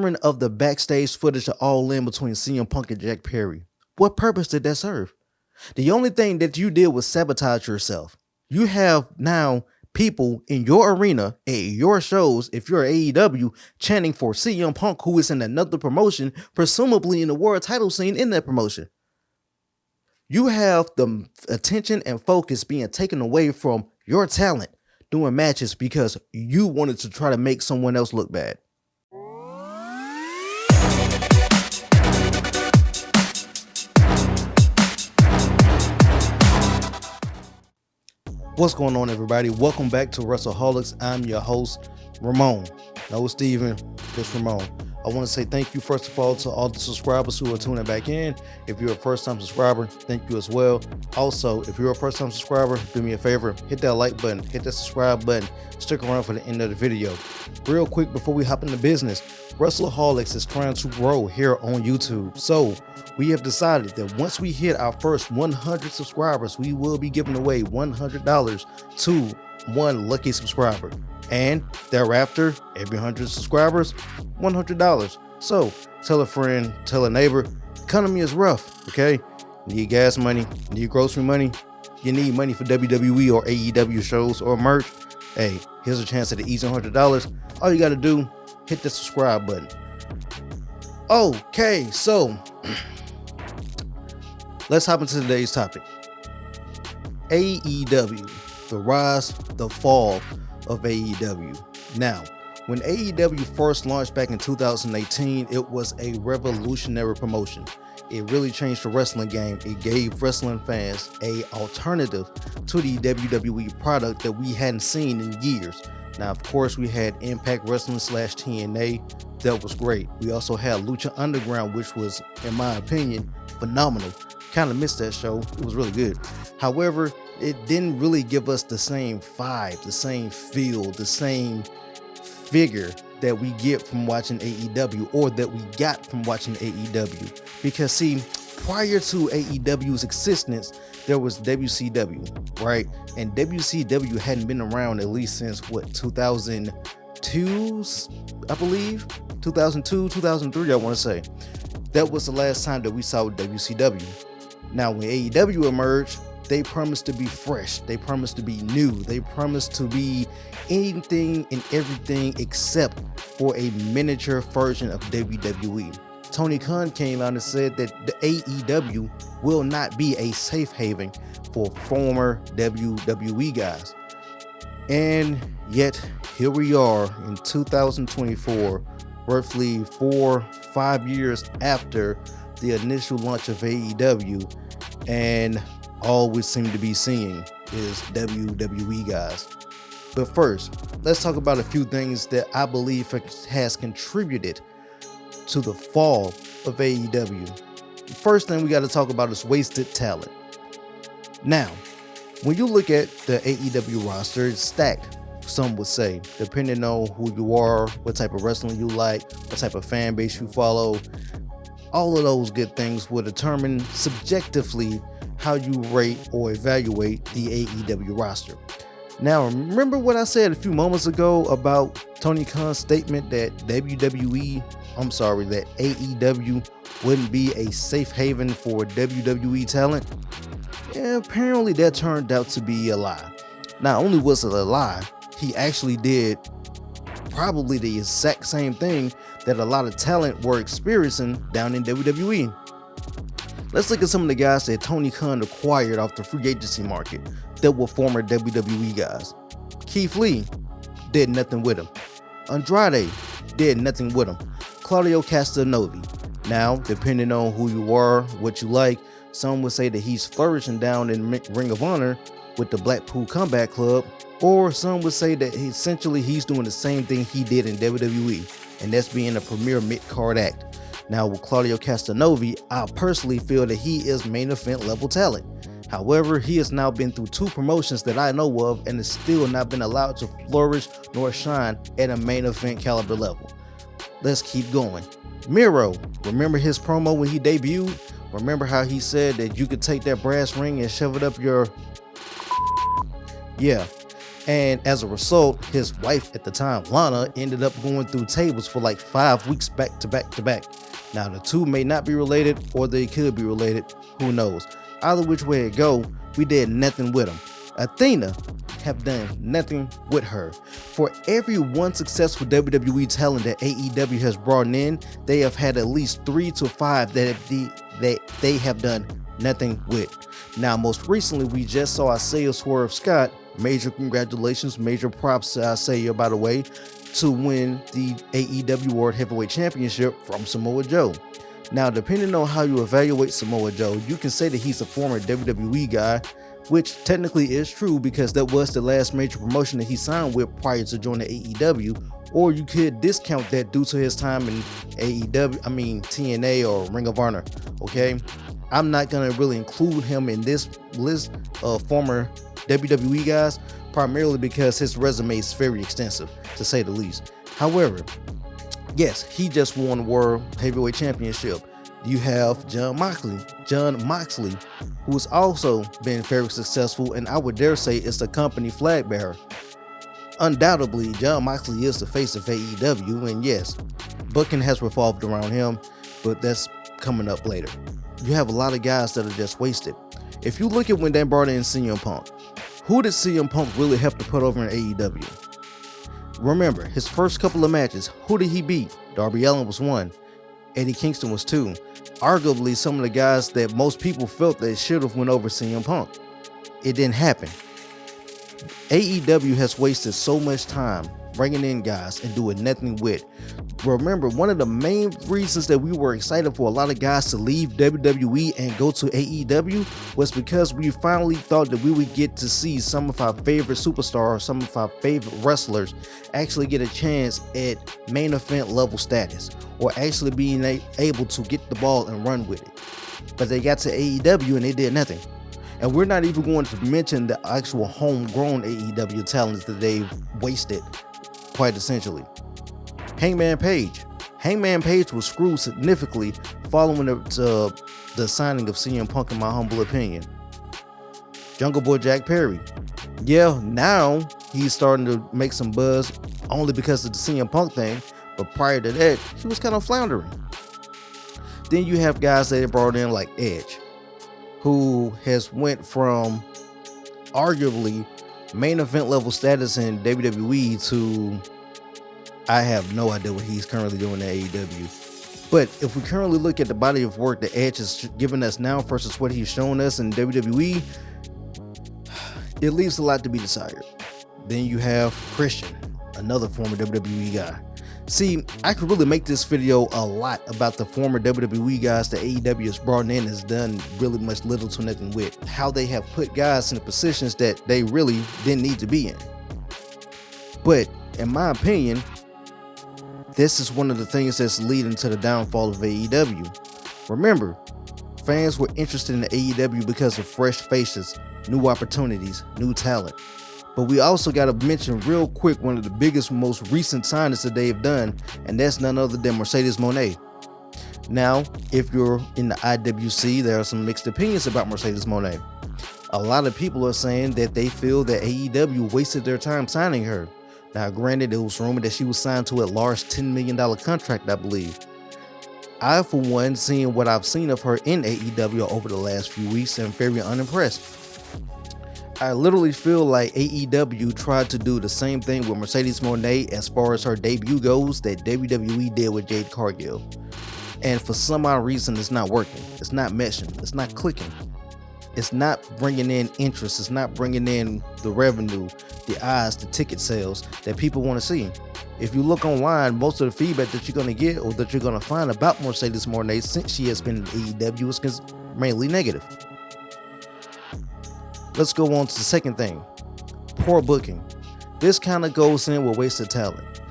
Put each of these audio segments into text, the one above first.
sharing of the backstage footage of All In between CM Punk and Jack Perry. What purpose did that serve? The only thing that you did was sabotage yourself. You have now people in your arena, at your shows, if you're AEW, chanting for CM Punk, who is in another promotion, presumably in the world title scene in that promotion. You have the attention and focus being taken away from your talent doing matches because you wanted to try to make someone else look bad. What's going on, everybody? Welcome back to WrestleHolics. I'm your host, Ramon. No Steven, just Ramon. I want to say thank you, first of all, to all the subscribers who are tuning back in. If you're a first-time subscriber, thank you as well. Also, if you're a first-time subscriber, do me a favor, hit that like button, hit that subscribe button, stick around for the end of the video. Real quick, before we hop into business, WrestleHolics is trying to grow here on YouTube. So we have decided that once we hit our first 100 subscribers, we will be giving away $100 to one lucky subscriber. And thereafter, every 100 subscribers, $100. So tell a friend, tell a neighbor, economy is rough, okay? Need gas money, need grocery money, you need money for WWE or AEW shows or merch. Hey, here's a chance at the easy $100. All you gotta do, hit the subscribe button. Okay, so let's hop into today's topic. AEW, the rise, the fall of AEW. Now, when AEW first launched back in 2018, it was a revolutionary promotion. It really changed the wrestling game. It gave wrestling fans an alternative to the WWE product that we hadn't seen in years. Now, of course, we had Impact Wrestling / TNA. That was great. We also had Lucha Underground, which was, in my opinion, phenomenal. Kind of missed that show. It was really good. However, it didn't really give us the same vibe, the same feel, the same figure that we get from watching AEW, or that we got from watching AEW. Because see, prior to AEW's existence, there was WCW, right? And WCW hadn't been around at least since 2002, I believe? 2002, 2003, I want to say. That was the last time that we saw WCW. Now, when AEW emerged, they promised to be fresh. They promised to be new. They promised to be anything and everything except for a miniature version of WWE. Tony Khan came out and said that the AEW will not be a safe haven for former WWE guys. And yet, here we are in 2024, roughly 4-5 years after the initial launch of AEW, and all we seem to be seeing is WWE guys. But first, let's talk about a few things that I believe has contributed to the fall of AEW. The first thing we got to talk about is wasted talent. Now, when you look at the AEW roster, it's stacked, some would say, depending on who you are, what type of wrestling you like, what type of fan base you follow. All of those good things will determine subjectively how you rate or evaluate the AEW roster. Now, remember what I said a few moments ago about Tony Khan's statement that that AEW wouldn't be a safe haven for WWE talent? Yeah, apparently that turned out to be a lie. Not only was it a lie, he actually did probably the exact same thing that a lot of talent were experiencing down in WWE. Let's look at some of the guys that Tony Khan acquired off the free agency market that were former WWE guys. Keith Lee did nothing with him. Andrade did nothing with him. Claudio Castagnoli. Now, depending on who you are, what you like, some would say that he's flourishing down in Ring of Honor with the Blackpool Combat Club, or some would say that he's doing the same thing he did in WWE, and that's being a premier mid-card act. Now, with Claudio Castagnoli, I personally feel that he is main event level talent. However, he has now been through 2 promotions that I know of and has still not been allowed to flourish nor shine at a main event caliber level. Let's keep going. Miro, remember his promo when he debuted? Remember how he said that you could take that brass ring and shove it up your... Yeah, And as a result, his wife at the time, Lana, ended up going through tables for like 5 weeks back to back to back. Now, the two may not be related, or they could be related. Who knows? Either which way it go, we did nothing with them. Athena have done nothing with her. For every one successful WWE talent that AEW has brought in, they have had at least 3 to 5 that they have done nothing with. Now, most recently, we just saw Isaiah Swerve Scott. Major congratulations, major props to Isaiah, by the way, to win the AEW World Heavyweight Championship from Samoa Joe. Now, depending on how you evaluate Samoa Joe, you can say that he's a former WWE guy, which technically is true because that was the last major promotion that he signed with prior to joining AEW, or you could discount that due to his time in TNA or Ring of Honor, okay? I'm not going to really include him in this list of former WWE guys, primarily because his resume is very extensive, to say the least. However, yes, he just won the World Heavyweight Championship. You have Jon Moxley, who has also been very successful, and I would dare say is the company flag bearer. Undoubtedly, Jon Moxley is the face of AEW, and yes, booking has revolved around him, but that's coming up later. You have a lot of guys that are just wasted. If you look at when they brought in CM Punk, who did CM Punk really have to put over in AEW? Remember, his first couple of matches, who did he beat? Darby Allin was 1. Eddie Kingston was 2. Arguably, some of the guys that most people felt they should have went over CM Punk. It didn't happen. AEW has wasted so much time bringing in guys and doing nothing with. Remember, one of the main reasons that we were excited for a lot of guys to leave WWE and go to AEW was because we finally thought that we would get to see some of our favorite superstars, some of our favorite wrestlers actually get a chance at main event level status, or actually being able to get the ball and run with it. But they got to AEW and they did nothing. And we're not even going to mention the actual homegrown AEW talents that they've wasted, quite essentially. Hangman Page was screwed significantly following the signing of CM Punk, in my humble opinion. Jungle Boy Jack Perry. Yeah, now he's starting to make some buzz only because of the CM Punk thing, but prior to that, he was kind of floundering. Then you have guys that they brought in like Edge, who has went from arguably main event level status in WWE to I have no idea what he's currently doing at AEW. But if we currently look at the body of work that Edge is giving us now versus what he's showing us in WWE, it leaves a lot to be desired. Then you have Christian, another former WWE guy. See, I could really make this video a lot about the former WWE guys that AEW has brought in, has done really much little to nothing with. How they have put guys in the positions that they really didn't need to be in. But in my opinion, this is one of the things that's leading to the downfall of AEW. Remember, fans were interested in AEW because of fresh faces, new opportunities, new talent. But we also got to mention real quick one of the biggest, most recent signings that they've done, and that's none other than Mercedes Monae. Now, if you're in the IWC, there are some mixed opinions about Mercedes Monae. A lot of people are saying that they feel that AEW wasted their time signing her. Now, granted, it was rumored that she was signed to a large $10 million contract, I believe. I, for one, seeing what I've seen of her in AEW over the last few weeks, am very unimpressed. I literally feel like AEW tried to do the same thing with Mercedes Monae as far as her debut goes that WWE did with Jade Cargill. And for some odd reason, it's not working. It's not meshing. It's not clicking. It's not bringing in interest. It's not bringing in the revenue, the eyes, the ticket sales that people want to see. If you look online, most of the feedback that you're going to get or that you're going to find about Mercedes Monae since she has been in AEW is mainly negative. Let's go on to the second thing. Poor booking. This kind of goes in with wasted talent.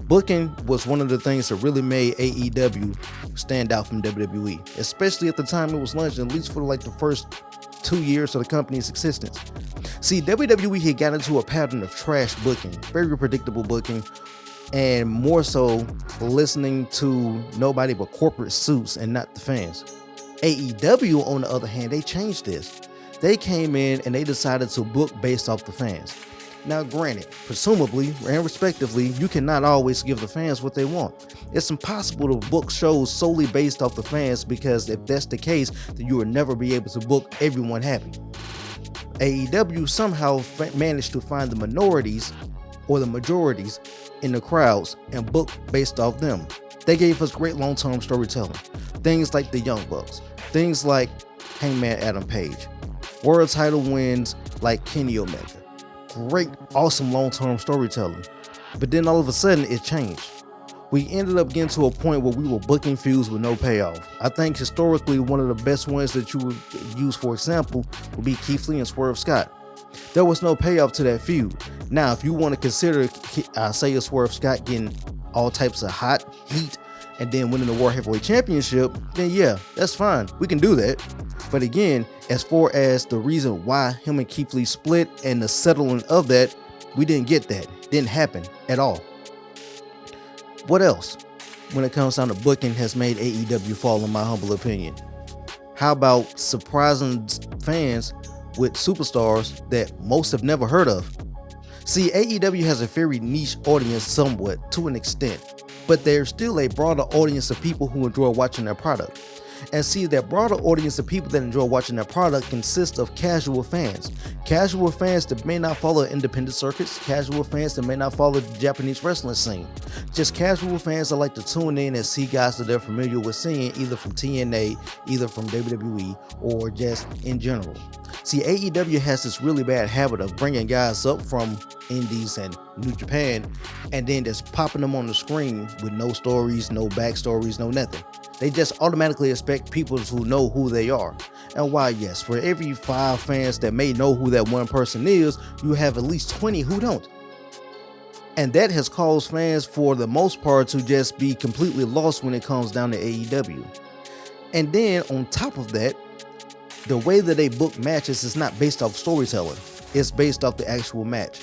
Booking was one of the things that really made AEW stand out from WWE, especially at the time it was launched, at least for like the first 2 years of the company's existence. See, WWE had got into a pattern of trash booking, very predictable booking, and more so listening to nobody but corporate suits and not the fans. AEW, on the other hand, they changed this. They came in and they decided to book based off the fans. Now, granted, presumably and respectively, you cannot always give the fans what they want. It's impossible to book shows solely based off the fans, because if that's the case, then you will never be able to book everyone happy. AEW somehow managed to find the minorities or the majorities in the crowds and book based off them. They gave us great long-term storytelling. Things like the Young Bucks, things like Hangman Adam Page, world title wins like Kenny Omega. Great, awesome long-term storytelling. But then all of a sudden it changed. We ended up getting to a point where we were booking feuds with no payoff. I think historically one of the best ones that you would use, for example, would be Keith Lee and Swerve Scott. There was no payoff to that feud. Now, if you want to consider say Swerve Scott getting all types of hot heat and then winning the World Heavyweight Championship, then yeah, that's fine. We can do that. But again, as far as the reason why him and Keith Lee split and the settling of that, we didn't get that. It didn't happen at all. What else, when it comes down to booking, has made AEW fall, in my humble opinion? How about surprising fans with superstars that most have never heard of? See, AEW has a very niche audience somewhat, to an extent, but there's still a broader audience of people who enjoy watching their product. And see, that broader audience of people that enjoy watching their product consists of casual fans. Casual fans that may not follow independent circuits, casual fans that may not follow the Japanese wrestling scene. Just casual fans that like to tune in and see guys that they're familiar with seeing, either from TNA, either from WWE, or just in general. See, AEW has this really bad habit of bringing guys up from Indies and New Japan and then just popping them on the screen with no stories, no backstories, no nothing. They just automatically expect people to know who they are. And why, yes, for every 5 fans that may know who that one person is, you have at least 20 who don't. And that has caused fans, for the most part, to just be completely lost when it comes down to AEW. And then on top of that, the way that they book matches is not based off storytelling. It's based off the actual match.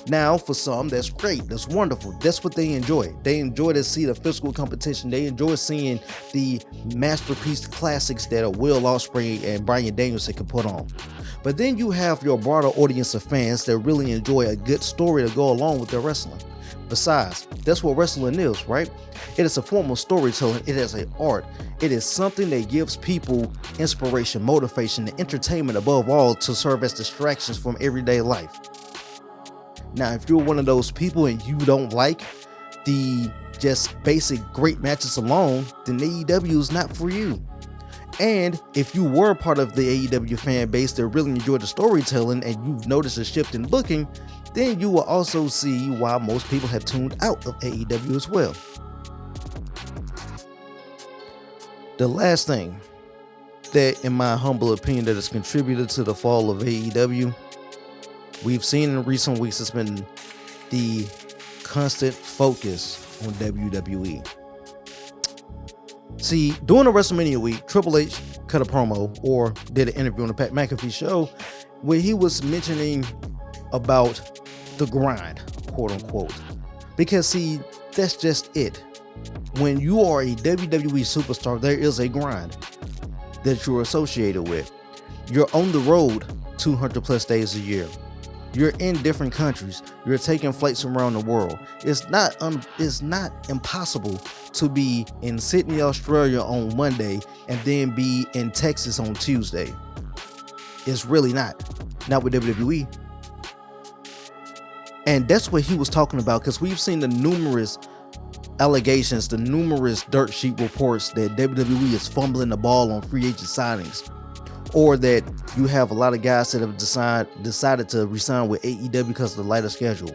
Now, for some, that's great. That's wonderful. That's what they enjoy. They enjoy to see the physical competition. They enjoy seeing the masterpiece classics that a Will Ospreay and Bryan Danielson can put on. But then you have your broader audience of fans that really enjoy a good story to go along with their wrestling. Besides, that's what wrestling is, right? It is a form of storytelling. It is an art. It is something that gives people inspiration, motivation, and entertainment above all, to serve as distractions from everyday life. Now, if you're one of those people and you don't like the just basic great matches alone, then AEW is not for you. And if you were part of the AEW fan base that really enjoyed the storytelling and you've noticed a shift in booking, then you will also see why most people have tuned out of AEW as well. The last thing that, in my humble opinion, that has contributed to the fall of AEW, we've seen in recent weeks, has been the constant focus on WWE. See, during the WrestleMania week, Triple H cut a promo or did an interview on the Pat McAfee show where he was mentioning about the grind, quote unquote. Because see, that's just it. When you are a WWE superstar, there is a grind that you're associated with. You're on the road 200 plus days a year. You're in different countries. You're taking flights around the world. It's not impossible to be in Sydney, Australia on Monday and then be in Texas on Tuesday. It's really not with WWE. And that's what he was talking about, because we've seen the numerous allegations, the numerous dirt sheet reports that WWE is fumbling the ball on free agent signings, or that you have a lot of guys that have decided to resign with AEW because of the lighter schedule.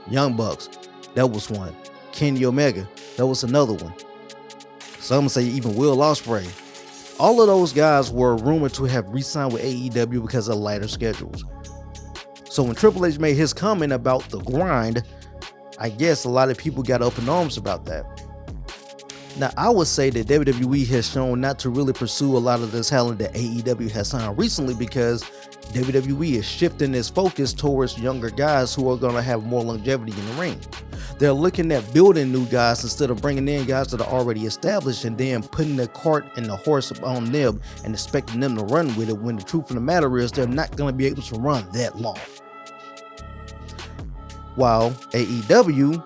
Young Bucks, that was one. Kenny Omega, that was another one. Some say even Will Ospreay. All of those guys were rumored to have re-signed with AEW because of lighter schedules. So when Triple H made his comment about the grind, I guess a lot of people got up in arms about that. Now, I would say that WWE has shown not to really pursue a lot of the talent that AEW has signed recently, because WWE is shifting its focus towards younger guys who are going to have more longevity in the ring. They're looking at building new guys instead of bringing in guys that are already established and then putting the cart and the horse on them and expecting them to run with it, when the truth of the matter is they're not going to be able to run that long. While AEW,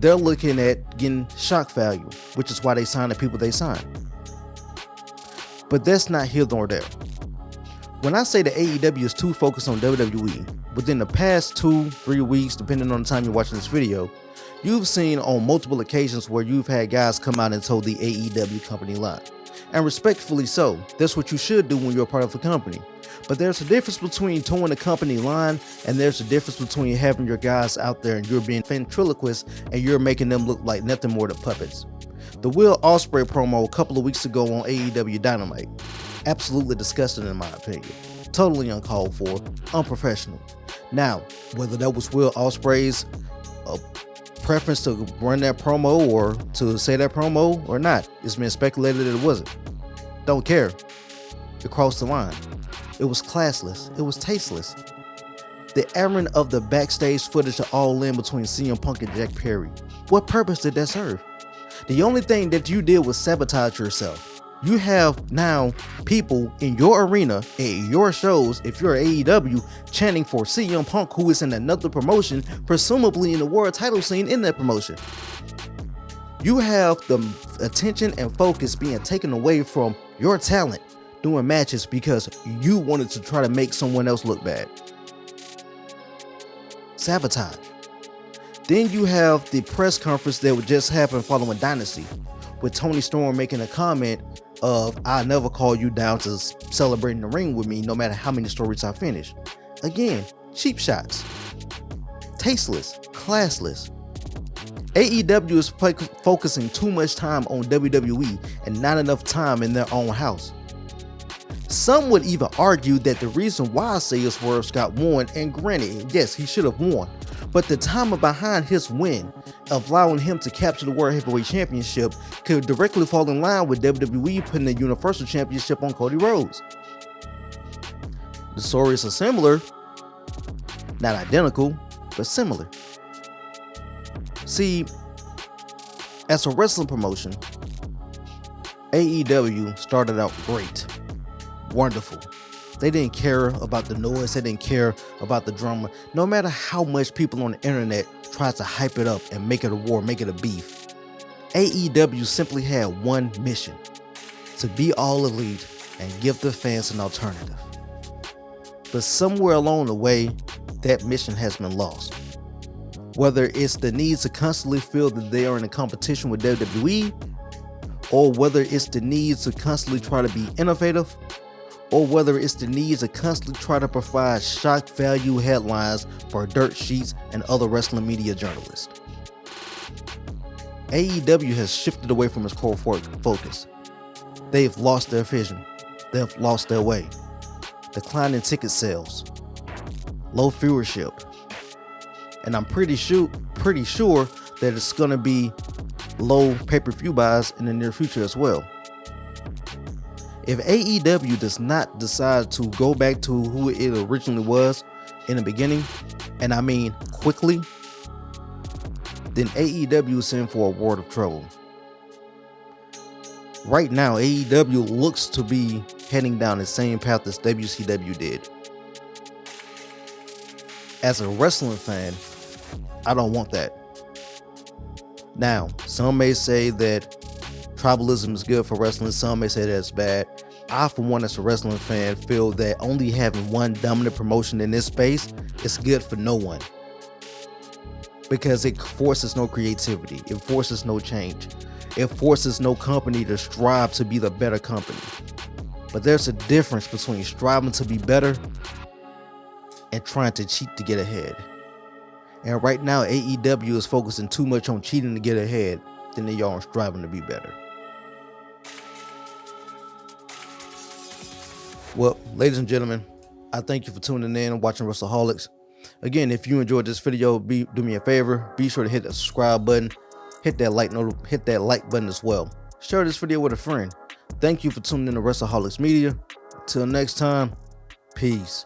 they're looking at getting shock value, which is why they sign the people they sign. But that's not here nor there. When I say that AEW is too focused on WWE, within the past 2-3 weeks, depending on the time you're watching this video, you've seen on multiple occasions where you've had guys come out and toe the AEW company line. And respectfully so, that's what you should do when you're a part of a company. But there's a difference between towing the company line, and there's a difference between having your guys out there and you're being ventriloquist and you're making them look like nothing more than puppets. The Will Ospreay promo a couple of weeks ago on AEW Dynamite, absolutely disgusting in my opinion. Totally uncalled for, unprofessional. Now, whether that was Will Ospreay's preference to run that promo or to say that promo or not, it's been speculated that it wasn't. Don't care. It crossed the line. It was classless. It was tasteless. The airing of the backstage footage of All In between CM Punk and Jack Perry. What purpose did that serve? The only thing that you did was sabotage yourself. You have now people in your arena, at your shows, if you're AEW, chanting for CM Punk, who is in another promotion, presumably in the world title scene in that promotion. You have the attention and focus being taken away from your talent doing matches because you wanted to try to make someone else look bad. Sabotage. Then you have the press conference that would just happen following Dynasty, with Tony Storm making a comment of, "I'll never call you down to celebrate in the ring with me no matter how many stories I finish." Again, cheap shots. Tasteless, classless. AEW is focusing too much time on WWE and not enough time in their own house. Some would even argue that the reason why Sage Swerve Scott won, and granted, yes, he should have won, but the timing behind his win of allowing him to capture the World Heavyweight Championship could directly fall in line with WWE putting the Universal Championship on Cody Rhodes. The stories are similar, not identical, but similar. See, as a wrestling promotion, AEW started out great. Wonderful. They didn't care about the noise. They didn't care about the drama. No matter how much people on the internet try to hype it up and make it a war, make it a beef, AEW simply had one mission: to be all elite and give the fans an alternative. But somewhere along the way, that mission has been lost. Whether it's the need to constantly feel that they are in a competition with WWE, or whether it's the need to constantly try to be innovative, or whether it's the need to constantly try to provide shock value headlines for dirt sheets and other wrestling media journalists. AEW has shifted away from its core focus. They've lost their vision. They've lost their way. Declining ticket sales, low viewership, and I'm pretty sure that it's going to be low pay-per-view buys in the near future as well. If AEW does not decide to go back to who it originally was in the beginning, and I mean quickly, then AEW is in for a world of trouble. Right now, AEW looks to be heading down the same path as WCW did. As a wrestling fan, I don't want that. Now, some may say that tribalism is good for wrestling. Some may say that it's bad. I, for one, as a wrestling fan, feel that only having one dominant promotion in this space is good for no one, because it forces no creativity. It forces no change. It forces no company to strive to be the better company. But there's a difference between striving to be better and trying to cheat to get ahead. And right now, AEW is focusing too much on cheating to get ahead than they are on striving to be better. Well, ladies and gentlemen, I thank you for tuning in and watching WrestleHolics. Again, if you enjoyed this video, do me a favor. Be sure to hit the subscribe button. Hit that like button as well. Share this video with a friend. Thank you for tuning in to WrestleHolics Media. Until next time, peace.